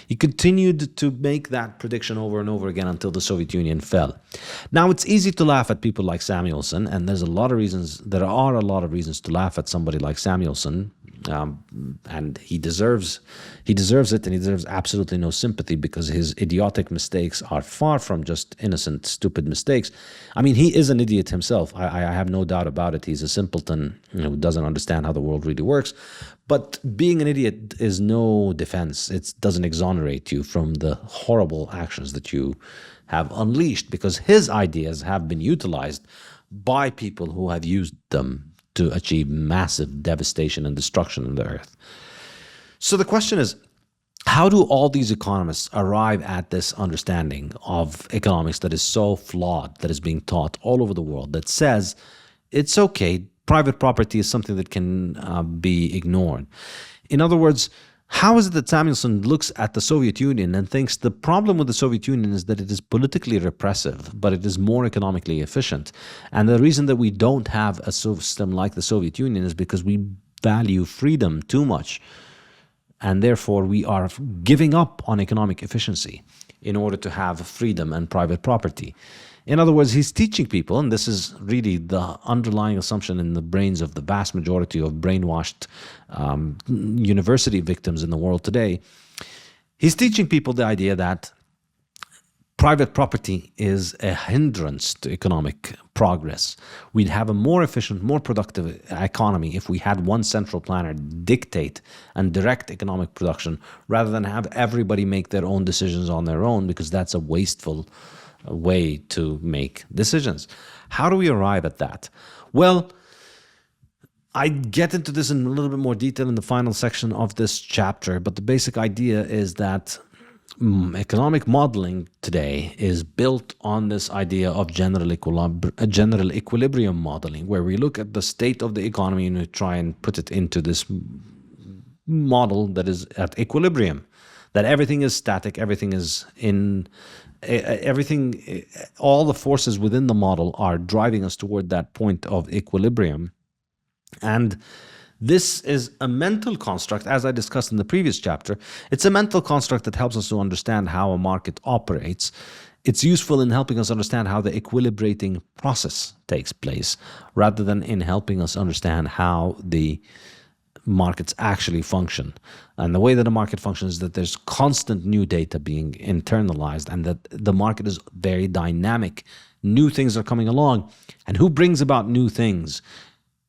Speaker 2: He continued to make that prediction over and over again until the Soviet Union fell. Now, it's easy to laugh at people like Samuelson, and there are a lot of reasons to laugh at somebody like Samuelson. And he deserves it, and he deserves absolutely no sympathy because his idiotic mistakes are far from just innocent, stupid mistakes. I mean, he is an idiot himself. I have no doubt about it. He's a simpleton who doesn't understand how the world really works. But being an idiot is no defense. It doesn't exonerate you from the horrible actions that you have unleashed, because his ideas have been utilized by people who have used them to achieve massive devastation and destruction on the earth. So the question is, how do all these economists arrive at this understanding of economics that is so flawed, that is being taught all over the world, that says it's okay, private property is something that can be ignored? In other words, how is it that Samuelson looks at the Soviet Union and thinks the problem with the Soviet Union is that it is politically repressive, but it is more economically efficient? And the reason that we don't have a system like the Soviet Union is because we value freedom too much. And therefore, we are giving up on economic efficiency in order to have freedom and private property. In other words, he's teaching people, and this is really the underlying assumption in the brains of the vast majority of brainwashed university victims in the world today. He's teaching people the idea that private property is a hindrance to economic progress. We'd have a more efficient, more productive economy if we had one central planner dictate and direct economic production, rather than have everybody make their own decisions on their own, because that's a wasteful way to make decisions. How do we arrive at that? Well, I get into this in a little bit more detail in the final section of this chapter, but the basic idea is that economic modeling today is built on this idea of general equilibrium modeling, where we look at the state of the economy and we try and put it into this model that is at equilibrium, that everything is static, everything is all the forces within the model are driving us toward that point of equilibrium. And this is a mental construct, as I discussed in the previous chapter. It's a mental construct that helps us to understand how a market operates. It's useful in helping us understand how the equilibrating process takes place, rather than in helping us understand how the markets actually function. And the way that a market functions is that there's constant new data being internalized, and that the market is very dynamic. New things are coming along. And who brings about new things?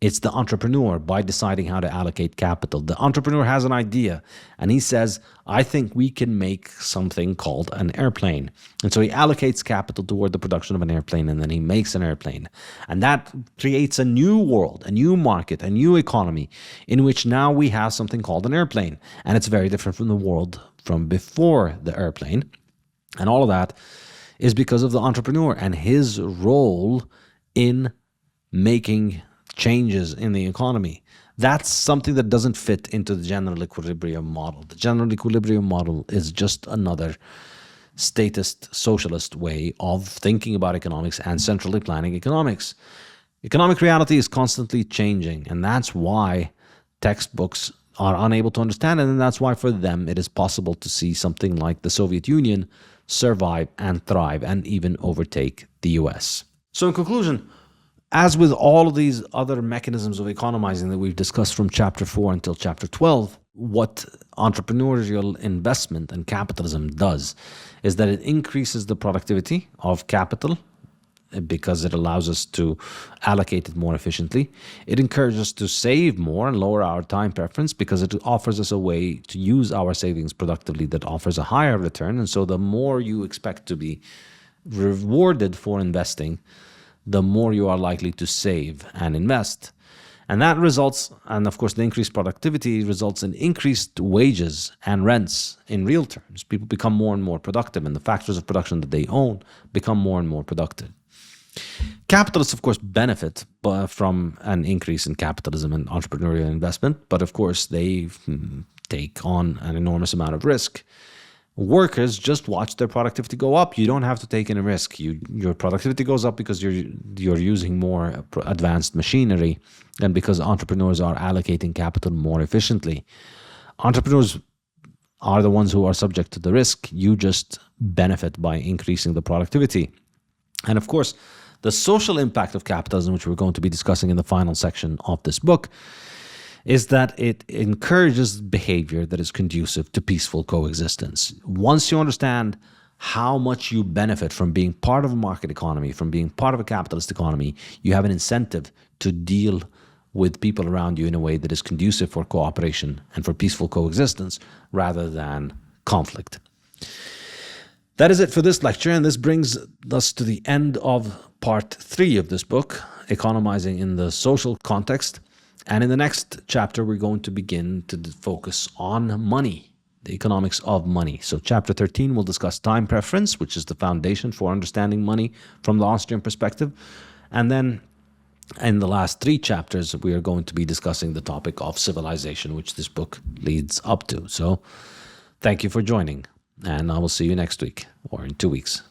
Speaker 2: It's the entrepreneur, by deciding how to allocate capital. The entrepreneur has an idea, and he says, I think we can make something called an airplane. And so he allocates capital toward the production of an airplane, and then he makes an airplane. And that creates a new world, a new market, a new economy, in which now we have something called an airplane. And it's very different from the world from before the airplane. And all of that is because of the entrepreneur and his role in making changes in the economy. That's something that doesn't fit into the general equilibrium model. The general equilibrium model is just another statist, socialist way of thinking about economics and centrally planning economics. Economic reality is constantly changing, and that's why textbooks are unable to understand it, and that's why for them it is possible to see something like the Soviet Union survive and thrive and even overtake the US. So in conclusion, as with all of these other mechanisms of economizing that we've discussed from chapter 4 until chapter 12, what entrepreneurial investment and capitalism does is that it increases the productivity of capital because it allows us to allocate it more efficiently. It encourages us to save more and lower our time preference because it offers us a way to use our savings productively that offers a higher return. And so the more you expect to be rewarded for investing, the more you are likely to save and invest. And that results, and of course the increased productivity results in increased wages and rents in real terms. People become more and more productive, and the factors of production that they own become more and more productive. Capitalists, of course, benefit from an increase in capitalism and entrepreneurial investment, but of course they take on an enormous amount of risk. Workers just watch their productivity go up. You don't have to take any risk. Your productivity goes up because you're using more advanced machinery and because entrepreneurs are allocating capital more efficiently. Entrepreneurs are the ones who are subject to the risk. You just benefit by increasing the productivity. And of course, the social impact of capitalism, which we're going to be discussing in the final section of this book, is that it encourages behavior that is conducive to peaceful coexistence. Once you understand how much you benefit from being part of a market economy, from being part of a capitalist economy, you have an incentive to deal with people around you in a way that is conducive for cooperation and for peaceful coexistence rather than conflict. That is it for this lecture, and this brings us to the end of part 3 of this book, Economizing in the Social Context. And in the next chapter, we're going to begin to focus on money, the economics of money. So chapter 13 will discuss time preference, which is the foundation for understanding money from the Austrian perspective. And then in the last 3 chapters, we are going to be discussing the topic of civilization, which this book leads up to. So thank you for joining, and I will see you next week or in 2 weeks.